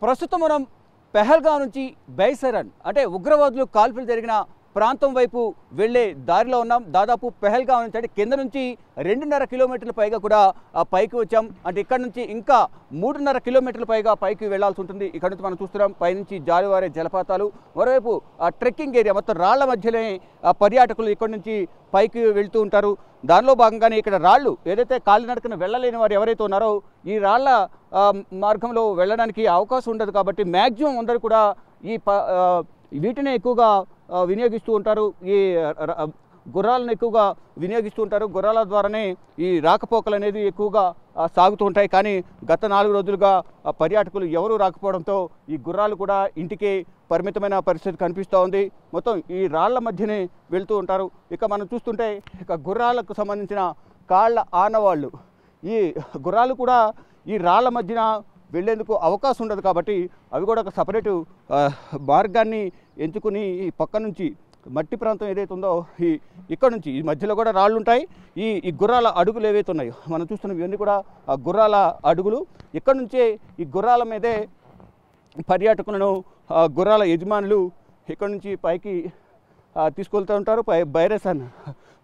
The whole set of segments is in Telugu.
ప్రస్తుతం మనం పెహల్గాం నుంచి బైసరన్ అంటే ఉగ్రవాదులు కాల్పులు జరిగిన ప్రాంతం వైపు వెళ్ళే దారిలో ఉన్నాం. దాదాపు పెహల్గాం నుంచి అంటే కింద నుంచి 2.5 కిలోమీటర్ల పైగా కూడా పైకి వచ్చాం. అంటే ఇక్కడ నుంచి ఇంకా 3.5 కిలోమీటర్ల పైగా పైకి వెళ్లాల్సి ఉంటుంది. ఇక్కడ నుంచి మనం చూస్తున్నాం పైనుంచి జాలువారే జలపాతాలు, మరోవైపు ట్రెక్కింగ్ ఏరియా మొత్తం రాళ్ల మధ్యలోనే పర్యాటకులు ఇక్కడ నుంచి పైకి వెళ్తూ ఉంటారు. దానిలో భాగంగానే ఇక్కడ రాళ్ళు ఏదైతే కాలినడకన వెళ్ళలేని వారు ఎవరైతే ఉన్నారో ఈ రాళ్ల మార్గంలో వెళ్ళడానికి అవకాశం ఉండదు. కాబట్టి మ్యాక్సిమం అందరూ కూడా వీటినే ఎక్కువగా వినియోగిస్తూ ఉంటారు. ఈ గుర్రాలను ఎక్కువగా వినియోగిస్తూ ఉంటారు. గుర్రాల ద్వారానే ఈ రాకపోకలు అనేది ఎక్కువగా సాగుతూ ఉంటాయి. కానీ గత 4 రోజులుగా పర్యాటకులు ఎవరూ రాకపోవడంతో ఈ గుర్రాలు కూడా ఇంటికి పరిమితమైన పరిస్థితి కనిపిస్తూ ఉంది. మొత్తం ఈ రాళ్ల మధ్యనే వెళ్తూ ఉంటారు. ఇక మనం చూస్తుంటే ఇక గుర్రాలకు సంబంధించిన కాళ్ళ ఆనవాళ్ళు, ఈ గుర్రాలు కూడా ఈ రాళ్ల మధ్యన వెళ్లేందుకు అవకాశం ఉండదు. కాబట్టి అవి కూడా ఒక సపరేటు మార్గాన్ని ఎంచుకుని ఈ పక్క నుంచి మట్టి ప్రాంతం ఏదైతే ఉందో ఇక్కడ నుంచి ఈ మధ్యలో కూడా రాళ్ళు ఉంటాయి. ఈ గుర్రాల అడుగులు ఏవైతే ఉన్నాయో మనం చూస్తున్నాం ఇవన్నీ కూడా ఆ గుర్రాల అడుగులు. ఇక్కడ నుంచే ఈ గుర్రాల మీదే పర్యాటకులను గుర్రాల యజమానులు ఇక్కడ నుంచి పైకి తీసుకెళ్తూ ఉంటారు.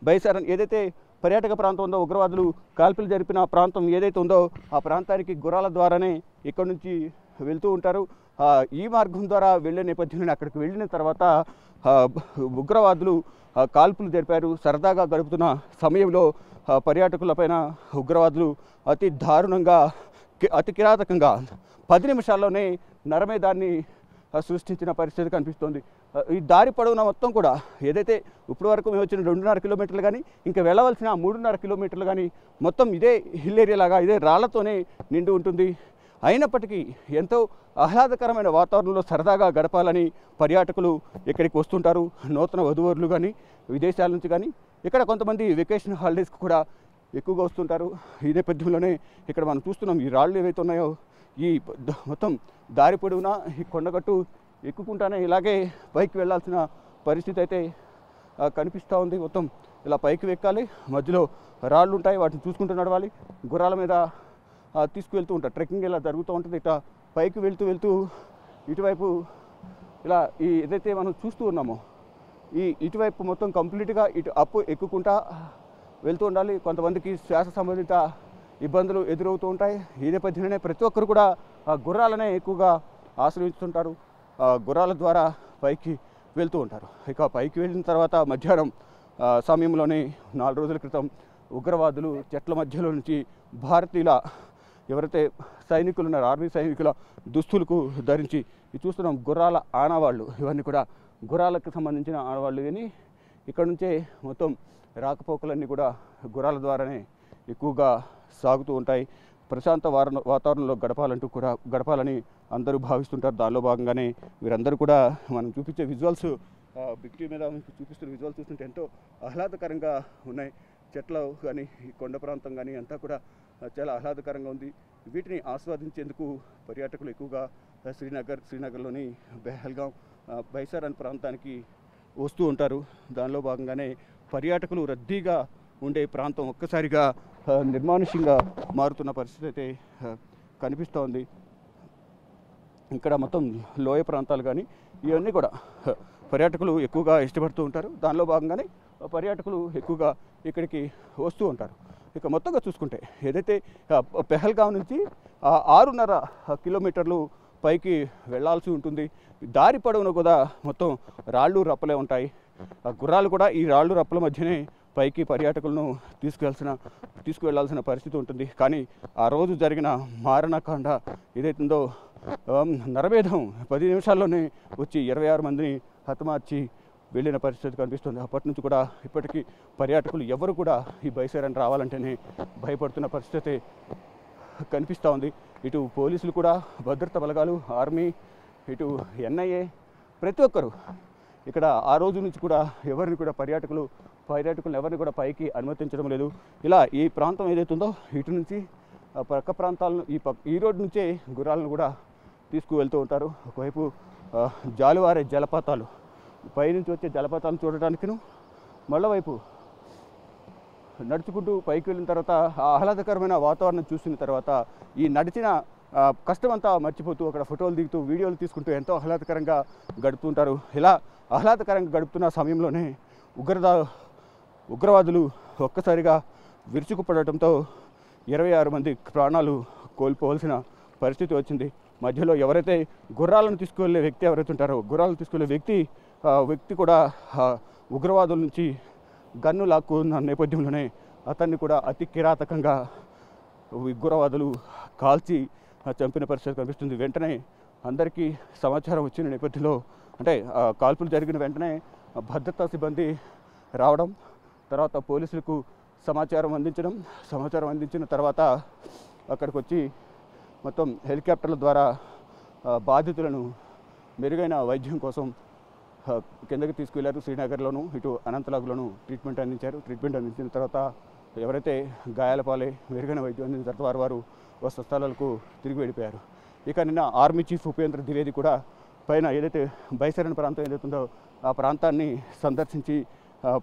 బైసరన్ ఏదైతే పర్యాటక ప్రాంతం ఉందో, ఉగ్రవాదులు కాల్పులు జరిపిన ప్రాంతం ఏదైతే ఉందో ఆ ప్రాంతానికి గుర్రాల ద్వారానే ఇక్కడ నుంచి వెళ్తూ ఉంటారు. ఈ మార్గం ద్వారా వెళ్ళే నేపథ్యంలో అక్కడికి వెళ్ళిన తర్వాత ఉగ్రవాదులు కాల్పులు జరిపారు. సరదాగా గడుపుతున్న సమయంలో పర్యాటకులపైన ఉగ్రవాదులు అతి దారుణంగా, అతి కిరాతకంగా 10 నిమిషాల్లోనే నరమేధాన్ని సృష్టించిన పరిస్థితి కనిపిస్తోంది. ఈ దారి పొడవునా మొత్తం కూడా ఏదైతే ఇప్పటి వరకు మేము వచ్చిన 2.5 కిలోమీటర్లు కానీ ఇంకా వెళ్ళవలసిన 3.5 కిలోమీటర్లు కానీ మొత్తం ఇదే హిల్ ఏరియా లాగా ఇదే రాళ్లతోనే నిండి ఉంటుంది. అయినప్పటికీ ఎంతో ఆహ్లాదకరమైన వాతావరణంలో సరదాగా గడపాలని పర్యాటకులు ఇక్కడికి వస్తుంటారు. నూతన వధువరులు కానీ విదేశాల నుంచి కానీ ఇక్కడ కొంతమంది వెకేషన్ హాలిడేస్కి కూడా ఎక్కువగా వస్తుంటారు. ఈ నేపథ్యంలోనే ఇక్కడ మనం చూస్తున్నాం ఈ రాళ్ళు ఏవైతే ఉన్నాయో ఈ మొత్తం దారి పొడవునా ఈ కొండగట్టు ఎక్కుకుంటానే ఇలాగే పైకి వెళ్ళాల్సిన పరిస్థితి అయితే కనిపిస్తూ ఉంది. మొత్తం ఇలా పైకి ఎక్కాలి, మధ్యలో రాళ్ళు ఉంటాయి, వాటిని చూసుకుంటూ నడవాలి. గుర్రాల మీద తీసుకువెళ్తూ ఉంటారు. ట్రెక్కింగ్ ఇలా జరుగుతూ ఉంటుంది. ఇట్లా పైకి వెళ్తూ ఇటువైపు ఇలా ఏదైతే మనం చూస్తూ ఉన్నామో ఇటువైపు మొత్తం కంప్లీట్గా ఇటు అప్పు ఎక్కుకుంటా వెళ్తూ ఉండాలి. కొంతమందికి శ్వాస సంబంధిత ఇబ్బందులు ఎదురవుతూ ఉంటాయి. ఈ నేపథ్యంలోనే ప్రతి ఒక్కరు కూడా గుర్రాలనే ఎక్కువగా ఆశ్రయిస్తుంటారు. గుర్రాల ద్వారా పైకి వెళ్తూ ఉంటారు. ఇక పైకి వెళ్ళిన తర్వాత మధ్యాహ్నం సమయంలోనే 4 రోజుల క్రితం ఉగ్రవాదులు చెట్ల మధ్యలో నుంచి భారతీయుల ఎవరైతే సైనికులు ఉన్నారో ఆర్మీ సైనికుల దుస్తులకు ధరించి చూస్తున్నాం గుర్రాల ఆనవాళ్ళు, ఇవన్నీ కూడా గుర్రాలకు సంబంధించిన ఆనవాళ్ళు. కానీ ఇక్కడ నుంచే మొత్తం రాకపోకలన్నీ కూడా గుర్రాల ద్వారానే ఎక్కువగా సాగుతూ ఉంటాయి. ప్రశాంత వాతావరణంలో గడపాలని అందరూ భావిస్తుంటారు. దానిలో భాగంగానే వీరందరూ కూడా మనం చూపించే విజువల్స్ బిగ్ టీవీ మీద చూపిస్తున్న విజువల్స్ చూస్తుంటే ఎంతో ఆహ్లాదకరంగా ఉన్నాయి. చెట్లు కానీ ఈ కొండ ప్రాంతం కానీ అంతా కూడా చాలా ఆహ్లాదకరంగా ఉంది. వీటిని ఆస్వాదించేందుకు పర్యాటకులు ఎక్కువగా శ్రీనగర్లోని పెహల్గాం బైసరన్ ప్రాంతానికి వస్తూ ఉంటారు. దానిలో భాగంగానే పర్యాటకులు రద్దీగా ఉండే ప్రాంతం ఒక్కసారిగా నిర్మానుష్యంగా మారుతున్న పరిస్థితి అయితే కనిపిస్తూ ఉంది. ఇక్కడ మొత్తం లోయ ప్రాంతాలు కానీ ఇవన్నీ కూడా పర్యాటకులు ఎక్కువగా ఇష్టపడుతూ ఉంటారు. దానిలో భాగంగానే పర్యాటకులు ఎక్కువగా ఇక్కడికి వస్తూ ఉంటారు. ఇక మొత్తంగా చూసుకుంటే ఏదైతే పెహల్గాం నుంచి 6.5 కిలోమీటర్లు పైకి వెళ్లాల్సి ఉంటుంది. దారి పొడవున కూడా మొత్తం రాళ్ళు రప్పలే ఉంటాయి. గుర్రాలు కూడా ఈ రాళ్ళు రప్పల మధ్యనే పైకి పర్యాటకులను తీసుకువెళ్లాల్సిన పరిస్థితి ఉంటుంది. కానీ ఆ రోజు జరిగిన మారణకాండ ఏదైతుందో నరమేధం 10 నిమిషాల్లోనే వచ్చి 26 మందిని హతమార్చి వెళ్ళిన పరిస్థితి కనిపిస్తుంది. అప్పటి నుంచి కూడా ఇప్పటికీ పర్యాటకులు ఎవరు కూడా ఈ బైసరన్ రావాలంటేనే భయపడుతున్న పరిస్థితి కనిపిస్తూ ఉంది. ఇటు పోలీసులు కూడా, భద్రతా బలగాలు, ఆర్మీ, ఇటు ఎన్ఐఏ ప్రతి ఒక్కరు ఇక్కడ ఆ రోజు నుంచి కూడా ఎవరిని కూడా పర్యాటకులను ఎవరిని కూడా పైకి అనుమతించడం లేదు. ఇలా ఈ ప్రాంతం ఏదైతే ఉందో ఇటు నుంచి పక్క ప్రాంతాలను ఈ రోడ్డు నుంచే గుర్రాలను కూడా తీసుకువెళ్తూ ఉంటారు. ఒకవైపు జాలువారే జలపాతాలు, పైనుంచి వచ్చే జలపాతాలను చూడటానికిను, మళ్ళీ వైపు నడుచుకుంటూ పైకి వెళ్ళిన తర్వాత ఆ ఆహ్లాదకరమైన వాతావరణం చూసిన తర్వాత ఈ నడిచిన కష్టమంతా మర్చిపోతూ అక్కడ ఫోటోలు దిగుతూ వీడియోలు తీసుకుంటూ ఎంతో ఆహ్లాదకరంగా గడుపుతుంటారు. ఇలా ఆహ్లాదకరంగా గడుపుతున్న సమయంలోనే ఉగ్రవాదులు ఒక్కసారిగా విరుచుకుపడటంతో 26 మంది ప్రాణాలు కోల్పోవాల్సిన పరిస్థితి వచ్చింది. మధ్యలో ఎవరైతే గుర్రాలను తీసుకువెళ్ళే వ్యక్తి ఎవరైతే ఉంటారో గుర్రాలను తీసుకువెళ్ళే వ్యక్తి కూడా ఉగ్రవాదుల నుంచి గన్ను లాక్కున్న నేపథ్యంలోనే అతన్ని కూడా అతి కిరాతకంగా ఉగ్రవాదులు కాల్చి చంపిన పరిస్థితి కనిపిస్తుంది. వెంటనే అందరికీ సమాచారం వచ్చిన నేపథ్యంలో అంటే కాల్పులు జరిగిన వెంటనే భద్రతా సిబ్బంది రావడం, తర్వాత పోలీసులకు సమాచారం అందించిన తర్వాత అక్కడికి వచ్చి మొత్తం హెలికాప్టర్ల ద్వారా బాధితులను మెరుగైన వైద్యం కోసం కిందకి తీసుకెళ్లారు. శ్రీనగర్లోను ఇటు అనంతనాగ్లోను ట్రీట్మెంట్ అందించిన తర్వాత ఎవరైతే గాయాల పాలై మెరుగైన వైద్యం అందించిన తర్వాత వారు స్వస్థలాలకు తిరిగి వెళ్ళిపోయారు. ఇక నిన్న ఆర్మీ చీఫ్ ఉపేంద్ర ద్వివేది కూడా పైన ఏదైతే బైసరన్ ప్రాంతం ఏదైతుందో ఆ ప్రాంతాన్ని సందర్శించి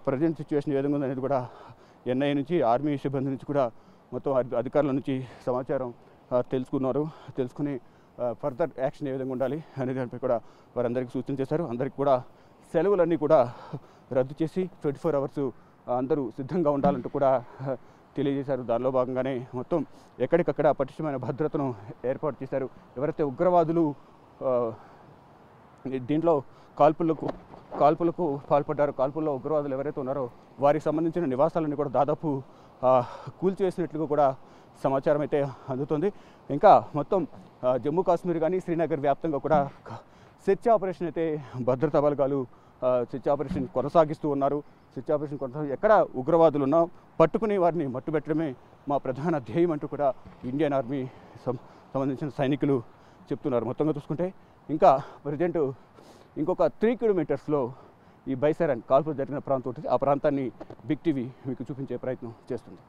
ప్రజెంట్ సిచ్యువేషన్ ఏ విధంగా ఉందనేది కూడా ఎన్ఐఏ నుంచి ఆర్మీ సిబ్బంది నుంచి కూడా మొత్తం అధికారుల నుంచి సమాచారం తెలుసుకుని ఫర్దర్ యాక్షన్ ఏ విధంగా ఉండాలి అనే దానిపై కూడా వారందరికీ సూచన చేశారు. అందరికీ కూడా సెలవులన్నీ కూడా రద్దు చేసి 24 అవర్స్ అందరూ సిద్ధంగా ఉండాలంటూ కూడా తెలియజేశారు. దానిలో భాగంగానే మొత్తం ఎక్కడికక్కడ పటిష్టమైన భద్రతను ఏర్పాటు చేశారు. ఎవరైతే ఉగ్రవాదులు దీంట్లో కాల్పులకు పాల్పడ్డారో, కాల్పుల్లో ఉగ్రవాదులు ఎవరైతే ఉన్నారో వారికి సంబంధించిన నివాసాలన్నీ కూడా దాదాపు కూల్చివేసినట్లుగా కూడా సమాచారం అయితే అందుతుంది. ఇంకా మొత్తం జమ్మూ కాశ్మీర్ కానీ శ్రీనగర్ వ్యాప్తంగా కూడా సెర్చ్ ఆపరేషన్ అయితే భద్రతా బలగాలు సెర్చ్ ఆపరేషన్ కొనసాగిస్తూ ఉన్నారు. ఎక్కడ ఉగ్రవాదులు ఉన్నా పట్టుకుని వారిని మట్టుబెట్టడమే మా ప్రధాన ధ్యేయం అంటూ కూడా ఇండియన్ ఆర్మీ సంబంధించిన సైనికులు చెప్తున్నారు. మొత్తంగా చూసుకుంటే ఇంకా ప్రజెంట్ ఇంకొక 3 కిలోమీటర్స్లో ఈ బైసరన్ కాల్పులు జరిగిన ప్రాంతం ఉంటుంది. ఆ ప్రాంతాన్ని బిగ్ టీవీ మీకు చూపించే ప్రయత్నం చేస్తుంది.